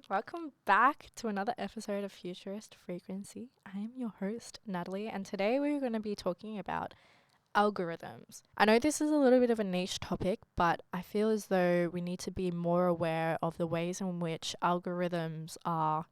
Welcome back to another episode of Futurist Frequency. I am your host, Natalie, and today we're going to be talking about algorithms. I know this is a little bit of a niche topic, but I feel as though we need to be more aware of the ways in which algorithms are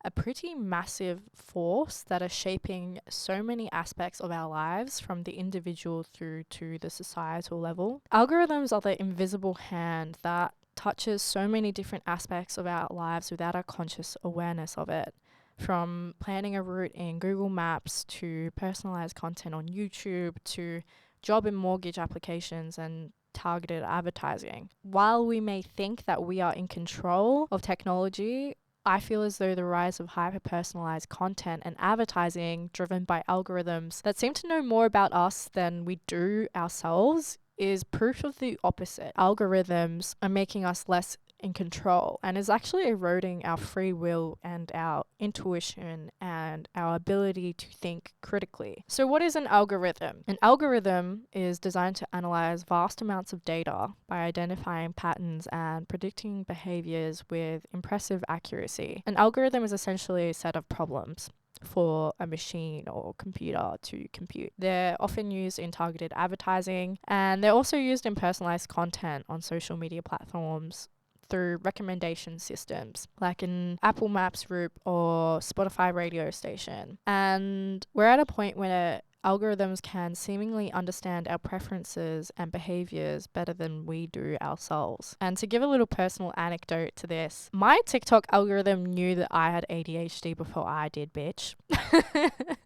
a pretty massive force that are shaping so many aspects of our lives, from the individual through to the societal level. Algorithms are the invisible hand that touches so many different aspects of our lives without our conscious awareness of it. From planning a route in Google Maps to personalized content on YouTube to job and mortgage applications and targeted advertising. While we may think that we are in control of technology, I feel as though the rise of hyper-personalized content and advertising driven by algorithms that seem to know more about us than we do ourselves is proof of the opposite. Algorithms are making us less in control and is actually eroding our free will and our intuition and our ability to think critically. So what is an algorithm? An algorithm is designed to analyze vast amounts of data by identifying patterns and predicting behaviors with impressive accuracy. An algorithm is essentially a set of problems for a machine or computer to compute. They're often used in targeted advertising, and they're also used in personalized content on social media platforms through recommendation systems like an Apple Maps group or Spotify radio station. And we're at a point where algorithms can seemingly understand our preferences and behaviors better than we do ourselves. And to give a little personal anecdote to this, my TikTok algorithm knew that I had ADHD before I did, bitch.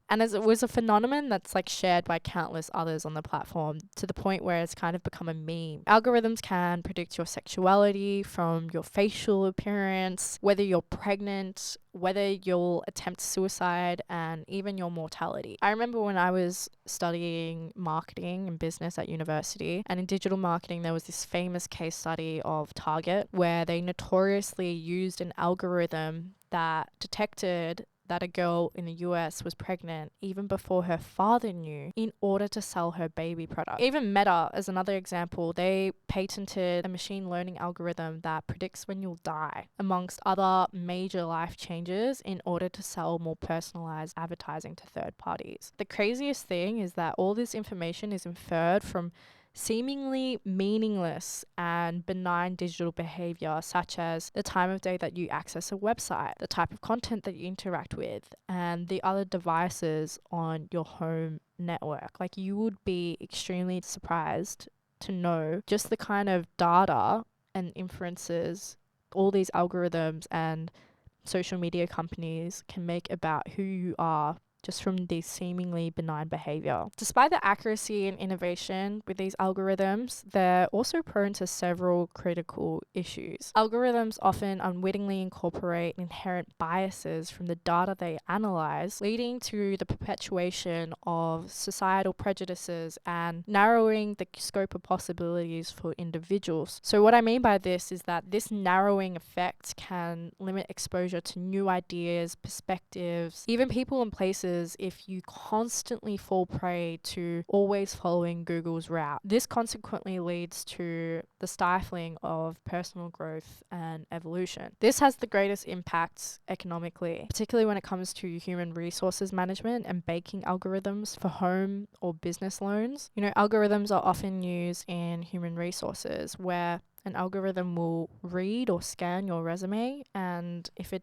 And as it was a phenomenon that's like shared by countless others on the platform to the point where it's kind of become a meme. Algorithms can predict your sexuality from your facial appearance, whether you're pregnant, whether you'll attempt suicide, and even your mortality. I remember when I was studying marketing and business at university, and in digital marketing there was this famous case study of Target where they notoriously used an algorithm that detected that a girl in the US was pregnant even before her father knew in order to sell her baby product. Even Meta, as another example, they patented a machine learning algorithm that predicts when you'll die, amongst other major life changes, in order to sell more personalized advertising to third parties. The craziest thing is that all this information is inferred from seemingly meaningless and benign digital behavior, such as the time of day that you access a website, the type of content that you interact with, and the other devices on your home network. Like, you would be extremely surprised to know just the kind of data and inferences all these algorithms and social media companies can make about who you are just from these seemingly benign behavior. Despite the accuracy and innovation with these algorithms, they're also prone to several critical issues. Algorithms often unwittingly incorporate inherent biases from the data they analyze, leading to the perpetuation of societal prejudices and narrowing the scope of possibilities for individuals. So what I mean by this is that this narrowing effect can limit exposure to new ideas, perspectives, even people and places if you constantly fall prey to always following Google's route. This consequently leads to the stifling of personal growth and evolution. This has the greatest impacts economically, particularly when it comes to human resources management and banking algorithms for home or business loans. You know, algorithms are often used in human resources where an algorithm will read or scan your resume, and if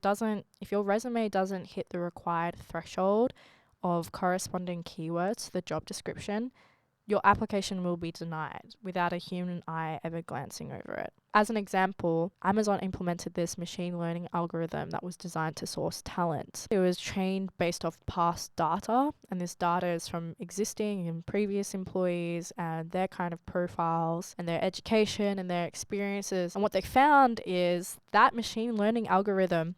your resume doesn't hit the required threshold of corresponding keywords to the job description, your application will be denied without a human eye ever glancing over it. As an example, Amazon implemented this machine learning algorithm that was designed to source talent. It was trained based off past data, and this data is from existing and previous employees and their kind of profiles and their education and their experiences. And what they found is that machine learning algorithm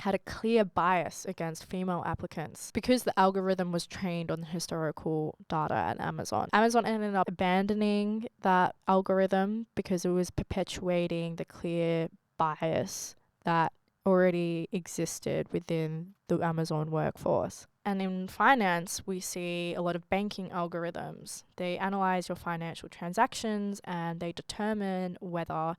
had a clear bias against female applicants because the algorithm was trained on the historical data at Amazon. Amazon ended up abandoning that algorithm because it was perpetuating the clear bias that already existed within the Amazon workforce. And in finance, we see a lot of banking algorithms. They analyze your financial transactions and they determine whether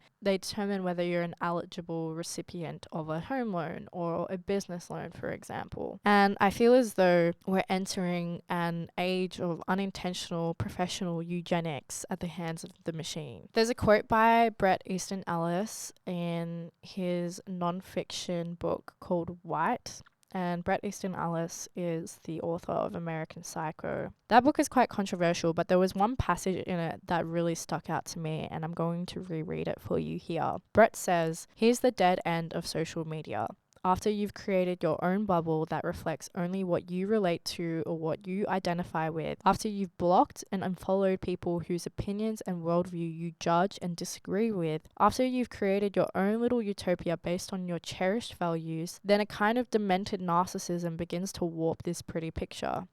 you're an eligible recipient of a home loan or a business loan, for example. And I feel as though we're entering an age of unintentional professional eugenics at the hands of the machine. There's a quote by Bret Easton Ellis in his non-fiction book called White. And Bret Easton Ellis is the author of American Psycho. That book is quite controversial, but there was one passage in it that really stuck out to me, and I'm going to reread it for you here. Bret says, "Here's the dead end of social media. After you've created your own bubble that reflects only what you relate to or what you identify with, after you've blocked and unfollowed people whose opinions and worldview you judge and disagree with, after you've created your own little utopia based on your cherished values, then a kind of demented narcissism begins to warp this pretty picture.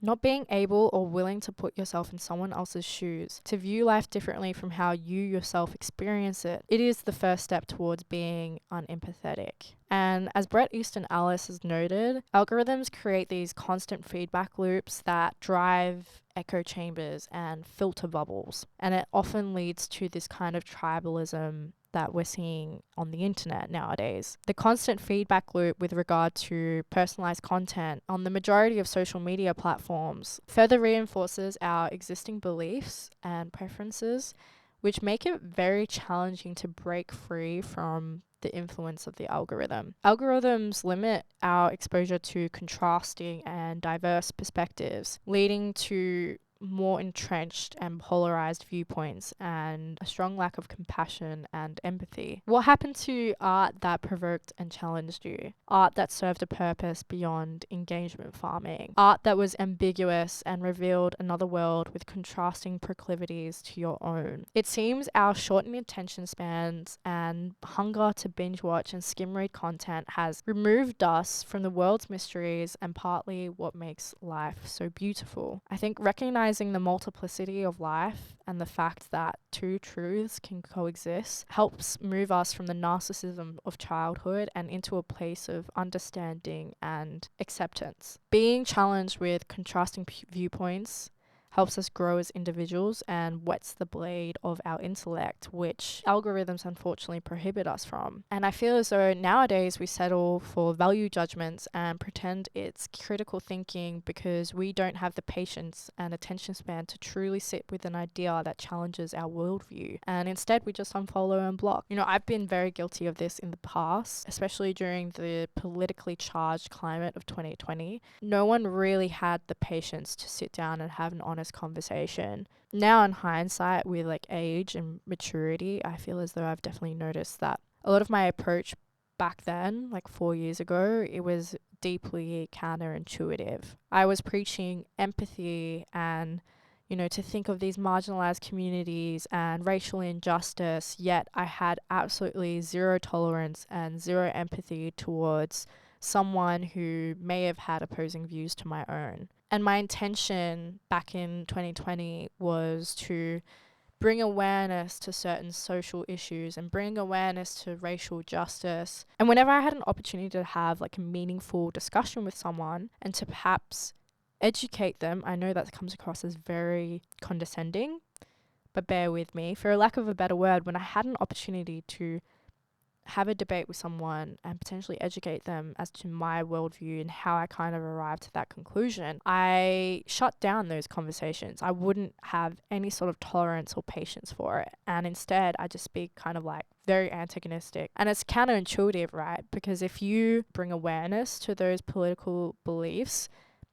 Not being able or willing to put yourself in someone else's shoes, to view life differently from how you yourself experience it, it is the first step towards being unempathetic." And as Bret Easton Ellis has noted, algorithms create these constant feedback loops that drive echo chambers and filter bubbles. And it often leads to this kind of tribalism that we're seeing on the internet nowadays. The constant feedback loop with regard to personalized content on the majority of social media platforms further reinforces our existing beliefs and preferences, which make it very challenging to break free from the influence of the algorithm. Algorithms limit our exposure to contrasting and diverse perspectives, leading to more entrenched and polarized viewpoints and a strong lack of compassion and empathy. What happened to art that provoked and challenged you? Art that served a purpose beyond engagement farming? Art that was ambiguous and revealed another world with contrasting proclivities to your own? It seems our shortened attention spans and hunger to binge watch and skim read content has removed us from the world's mysteries and partly what makes life so beautiful. I think recognizing the multiplicity of life and the fact that two truths can coexist helps move us from the narcissism of childhood and into a place of understanding and acceptance. Being challenged with contrasting viewpoints helps us grow as individuals and whets the blade of our intellect, which algorithms unfortunately prohibit us from. And I feel as though nowadays we settle for value judgments and pretend it's critical thinking because we don't have the patience and attention span to truly sit with an idea that challenges our worldview. And instead we just unfollow and block. You know, I've been very guilty of this in the past, especially during the politically charged climate of 2020. No one really had the patience to sit down and have an honest conversation. Now in hindsight, with like age and maturity, I feel as though I've definitely noticed that a lot of my approach back then, like 4 years ago, it was deeply counterintuitive. I was preaching empathy and, you know, to think of these marginalized communities and racial injustice, yet I had absolutely zero tolerance and zero empathy towards someone who may have had opposing views to my own. And my intention back in 2020 was to bring awareness to certain social issues and bring awareness to racial justice. And whenever I had an opportunity to have like a meaningful discussion with someone and to perhaps educate them, I know that comes across as very condescending, but bear with me. For a lack of a better word, when I had an opportunity to have a debate with someone and potentially educate them as to my worldview and how I kind of arrived to that conclusion, I shut down those conversations. I wouldn't have any sort of tolerance or patience for it. And instead, I just speak kind of like very antagonistic. And it's counterintuitive, right? Because if you bring awareness to those political beliefs,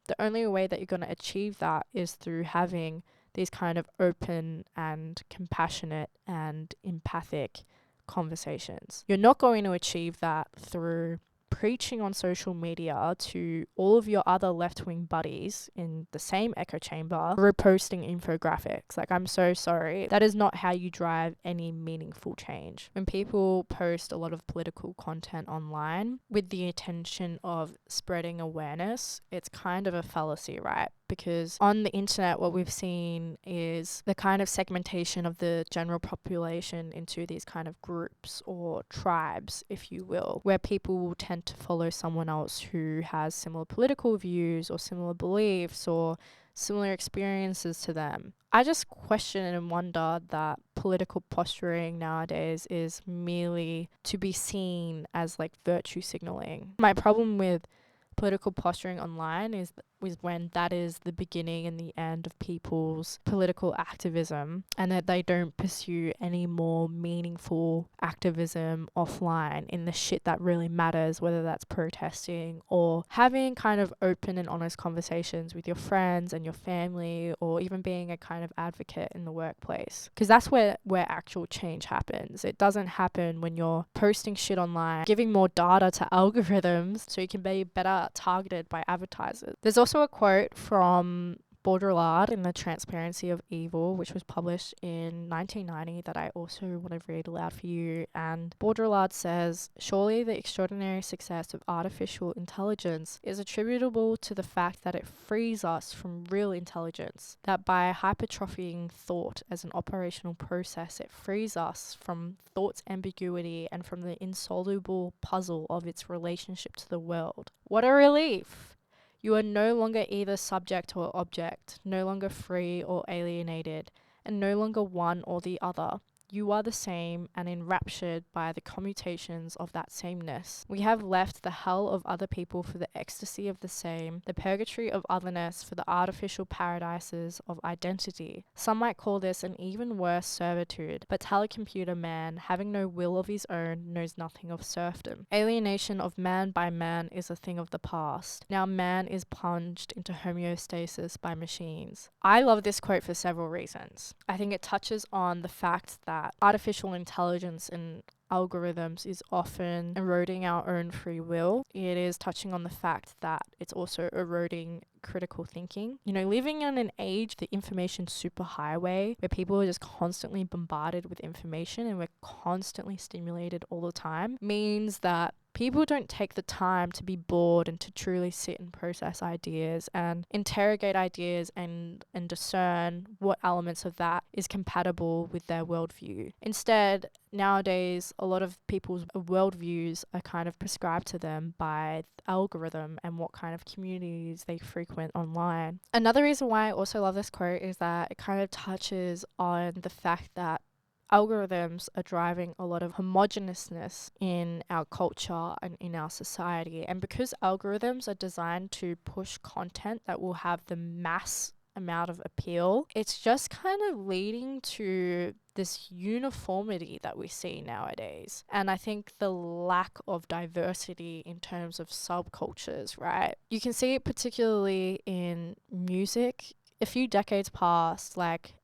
the only way that you're going to achieve that is through having these kind of open and compassionate and empathic conversations. You're not going to achieve that through preaching on social media to all of your other left-wing buddies in the same echo chamber, reposting infographics. Like, I'm so sorry. That is not how you drive any meaningful change. When people post a lot of political content online with the intention of spreading awareness, it's kind of a fallacy, right? because on the internet, what we've seen is the kind of segmentation of the general population into these kind of groups or tribes, if you will, where people will tend to follow someone else who has similar political views or similar beliefs or similar experiences to them. I just question and wonder that political posturing nowadays is merely to be seen as like virtue signaling. My problem with political posturing online is when that is the beginning and the end of people's political activism, and that they don't pursue any more meaningful activism offline in the shit that really matters, whether that's protesting or having kind of open and honest conversations with your friends and your family, or even being a kind of advocate in the workplace. Because that's where actual change happens. It doesn't happen when you're posting shit online, giving more data to algorithms so you can be better targeted by advertisers. There's also a quote from Baudrillard in The Transparency of Evil, which was published in 1990, that I also want to read aloud for you. And Baudrillard says, "Surely the extraordinary success of artificial intelligence is attributable to the fact that it frees us from real intelligence, that by hypertrophying thought as an operational process, it frees us from thought's ambiguity and from the insoluble puzzle of its relationship to the world. What a relief! You are no longer either subject or object, no longer free or alienated, and no longer one or the other. You are the same and enraptured by the commutations of that sameness. We have left the hell of other people for the ecstasy of the same, the purgatory of otherness for the artificial paradises of identity. Some might call this an even worse servitude, but telecomputer man, having no will of his own, knows nothing of serfdom. Alienation of man by man is a thing of the past. Now man is plunged into homeostasis by machines." I love this quote for several reasons. I think it touches on the fact that artificial intelligence and algorithms is often eroding our own free will. It is touching on the fact that it's also eroding critical thinking. You know, living in an age, the information superhighway, where people are just constantly bombarded with information and we're constantly stimulated all the time, means that people don't take the time to be bored and to truly sit and process ideas and interrogate ideas and discern what elements of that is compatible with their worldview. Instead, nowadays, a lot of people's worldviews are kind of prescribed to them by the algorithm and what kind of communities they frequent online. Another reason why I also love this quote is that it kind of touches on the fact that algorithms are driving a lot of homogeneousness in our culture and in our society. And because algorithms are designed to push content that will have the mass amount of appeal, it's just kind of leading to this uniformity that we see nowadays. And I think the lack of diversity in terms of subcultures, right? You can see it particularly in music. A few decades past, like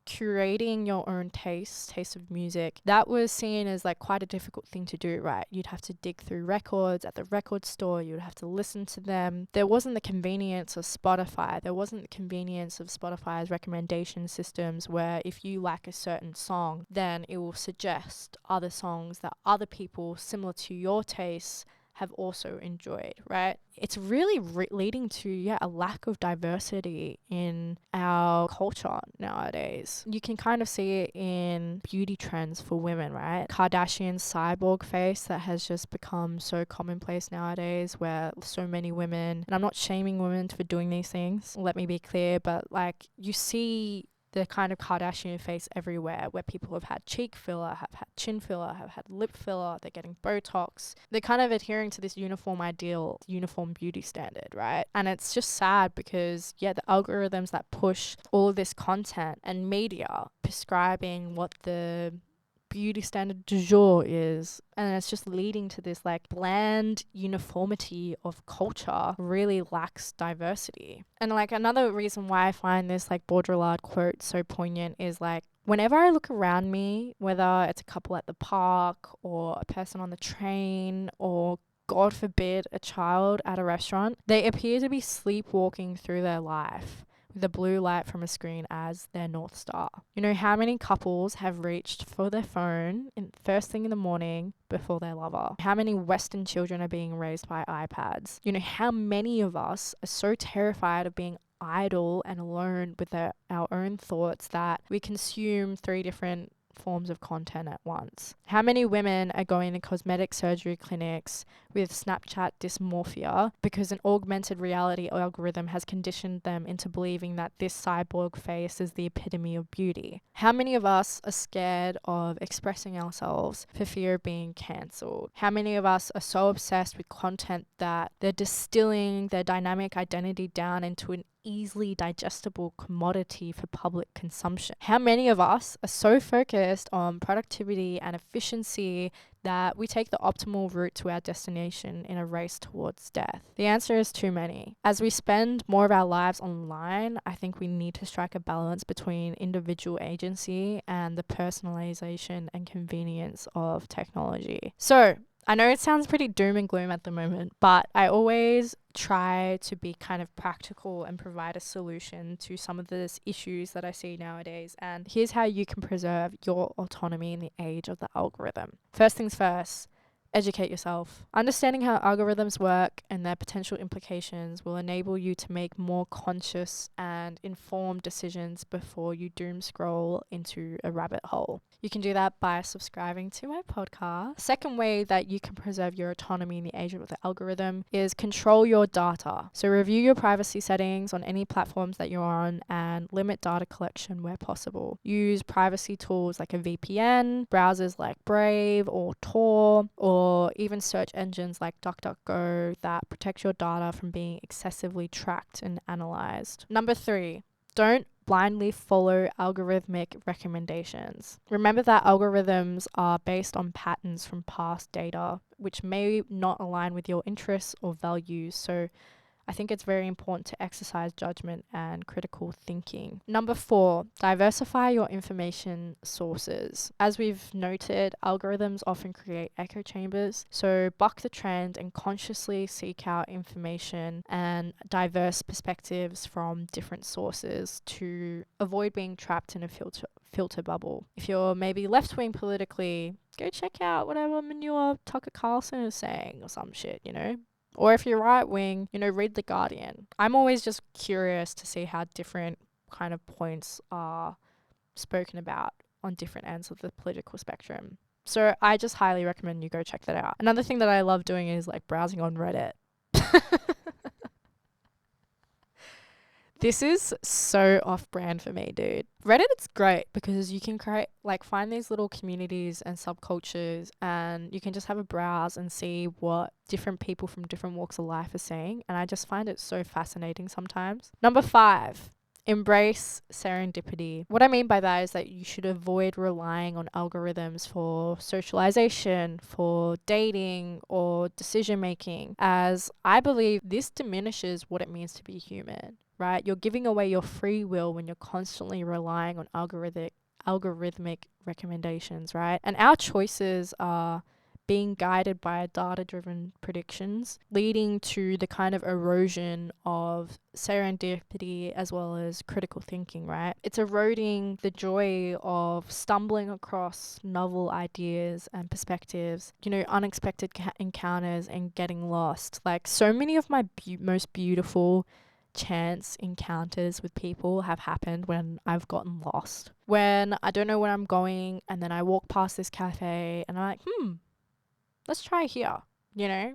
curating your own taste of music, that was seen as like quite a difficult thing to do, right? You'd have to dig through records at the record store, you'd have to listen to them. There wasn't the convenience of Spotify. There wasn't the convenience of Spotify's recommendation systems where if you like a certain song, then it will suggest other songs that other people similar to your tastes have also enjoyed, right? It's really leading to, a lack of diversity in our culture nowadays. You can kind of see it in beauty trends for women, right? Kardashian's cyborg face that has just become so commonplace nowadays, where so many women, and I'm not shaming women for doing these things, let me be clear, but like you see the kind of Kardashian face everywhere, where people have had cheek filler, have had chin filler, have had lip filler, they're getting Botox. They're kind of adhering to this uniform ideal, uniform beauty standard, right? And it's just sad because, the algorithms that push all of this content and media prescribing what the beauty standard du jour is, and it's just leading to this like bland uniformity of culture, really lacks diversity. And like another reason why I find this like Baudrillard quote so poignant is like, whenever I look around me, whether it's a couple at the park or a person on the train or God forbid a child at a restaurant, they appear to be sleepwalking through their life, the blue light from a screen as their North Star. You know, how many couples have reached for their phone first thing in the morning before their lover? How many Western children are being raised by iPads? You know, how many of us are so terrified of being idle and alone with our own thoughts that we consume 3 different forms of content at once? How many women are going to cosmetic surgery clinics with Snapchat dysmorphia because an augmented reality algorithm has conditioned them into believing that this cyborg face is the epitome of beauty? How many of us are scared of expressing ourselves for fear of being cancelled? How many of us are so obsessed with content that they're distilling their dynamic identity down into an easily digestible commodity for public consumption? How many of us are so focused on productivity and efficiency that we take the optimal route to our destination in a race towards death? The answer is too many. As we spend more of our lives online, I think we need to strike a balance between individual agency and the personalization and convenience of technology. So, I know it sounds pretty doom and gloom at the moment, but I always try to be kind of practical and provide a solution to some of these issues that I see nowadays. And here's how you can preserve your autonomy in the age of the algorithm. First things first, educate yourself. Understanding how algorithms work and their potential implications will enable you to make more conscious and informed decisions before you doom scroll into a rabbit hole. You can do that by subscribing to my podcast. Second way that you can preserve your autonomy in the age of the algorithm is control your data. So review your privacy settings on any platforms that you're on and limit data collection where possible. Use privacy tools like a VPN, browsers like Brave or Tor, or even search engines like DuckDuckGo that protect your data from being excessively tracked and analyzed. Number 3, don't blindly follow algorithmic recommendations. Remember that algorithms are based on patterns from past data, which may not align with your interests or values. So I think it's very important to exercise judgment and critical thinking. Number 4, diversify your information sources. As we've noted, algorithms often create echo chambers. So buck the trend and consciously seek out information and diverse perspectives from different sources to avoid being trapped in a filter bubble. If you're maybe left-wing politically, go check out whatever manure Tucker Carlson is saying or some shit, Or if you're right wing, read The Guardian. I'm always just curious to see how different kind of points are spoken about on different ends of the political spectrum. So I just highly recommend you go check that out. Another thing that I love doing is like browsing on Reddit. This is so off-brand for me, dude. Reddit is great because you can find these little communities and subcultures, and you can just have a browse and see what different people from different walks of life are saying. And I just find it so fascinating sometimes. Number 5, embrace serendipity. What I mean by that is that you should avoid relying on algorithms for socialization, for dating, or decision making, as I believe this diminishes what it means to be human. Right? You're giving away your free will when you're constantly relying on algorithmic recommendations, right? And our choices are being guided by data-driven predictions, leading to the kind of erosion of serendipity as well as critical thinking, right? It's eroding the joy of stumbling across novel ideas and perspectives, unexpected encounters and getting lost. Like so many of my most beautiful chance encounters with people have happened when I've gotten lost. When I don't know where I'm going and then I walk past this cafe and I'm like, let's try here. I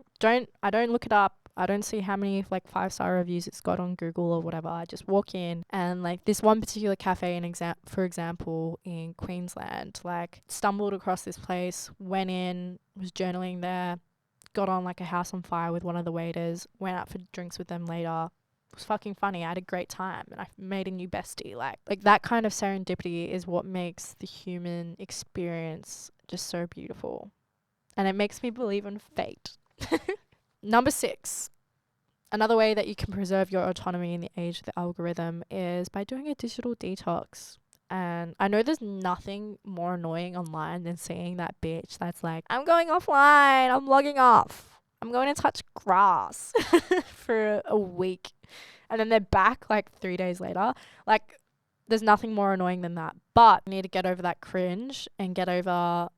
don't look it up. I don't see how many 5-star reviews it's got on Google or whatever. I just walk in and this one particular cafe for example in Queensland, stumbled across this place, went in, was journaling there, got on a house on fire with one of the waiters, went out for drinks with them later. It was fucking funny. I had a great time and I made a new bestie. Like that kind of serendipity is what makes the human experience just so beautiful. And it makes me believe in fate. Number 6, another way that you can preserve your autonomy in the age of the algorithm is by doing a digital detox. And I know there's nothing more annoying online than seeing that bitch that's like, I'm going offline, I'm logging off, I'm going to touch grass for a week. And then they're back 3 days later. There's nothing more annoying than that. But you need to get over that cringe and get over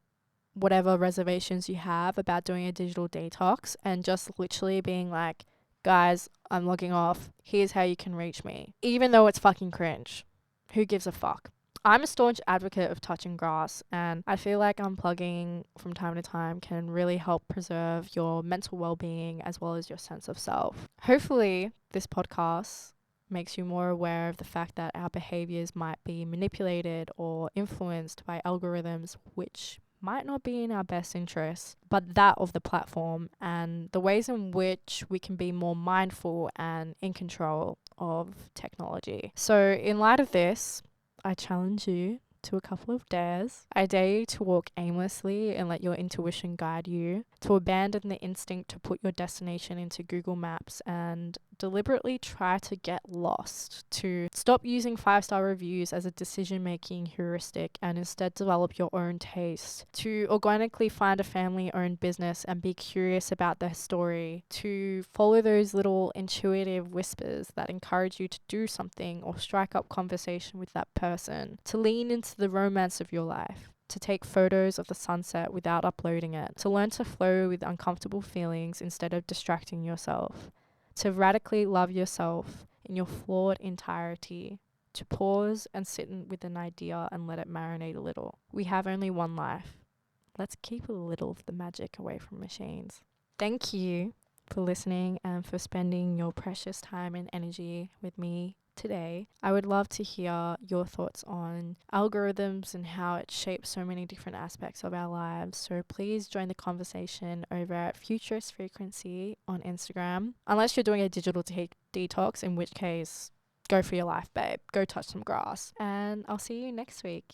whatever reservations you have about doing a digital detox and just literally being like, guys, I'm logging off. Here's how you can reach me. Even though it's fucking cringe. Who gives a fuck? I'm a staunch advocate of touching grass, and I feel like unplugging from time to time can really help preserve your mental well-being as well as your sense of self. Hopefully, this podcast makes you more aware of the fact that our behaviors might be manipulated or influenced by algorithms which might not be in our best interest, but that of the platform, and the ways in which we can be more mindful and in control of technology. So in light of this, I challenge you to a couple of dares. I dare you to walk aimlessly and let your intuition guide you, to abandon the instinct to put your destination into Google Maps and deliberately try to get lost, to stop using 5-star reviews as a decision-making heuristic and instead develop your own taste, to organically find a family-owned business and be curious about their story, to follow those little intuitive whispers that encourage you to do something or strike up conversation with that person, to lean into the romance of your life, to take photos of the sunset without uploading it, to learn to flow with uncomfortable feelings instead of distracting yourself, to radically love yourself in your flawed entirety, to pause and sit with an idea and let it marinate a little. We have only one life. Let's keep a little of the magic away from machines. Thank you for listening and for spending your precious time and energy with me today. I would love to hear your thoughts on algorithms and how it shapes so many different aspects of our lives. So please join the conversation over at Futurist Frequency on Instagram. Unless you're doing a digital detox, in which case, go for your life, babe. Go touch some grass. And I'll see you next week.